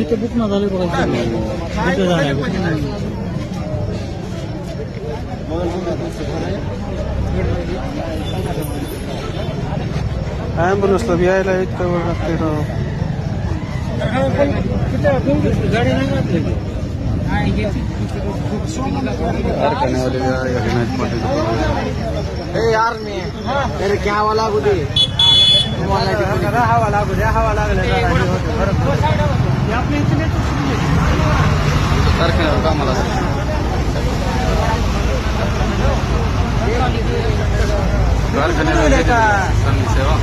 इथे बुक ना झाले बघा ॲम्ब्युलन्सला यायला इतकं वेळ लागते राव. कारखान्यावाले नाहीत मोठे यार मी तरी क्या हवा लागू दे हवा लागू द्या हवा लागल्या कारखान्यावर कामाला कारखान्याला चांगली सेवा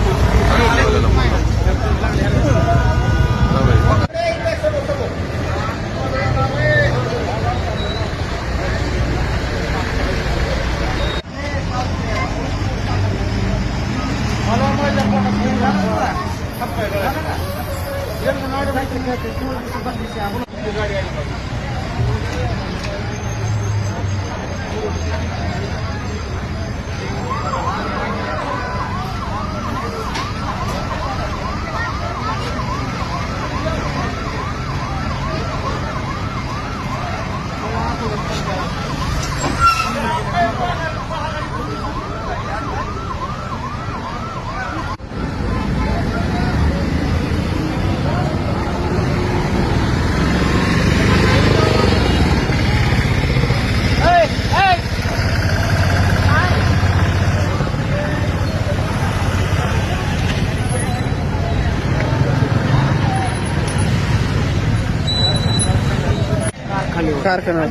कारखाना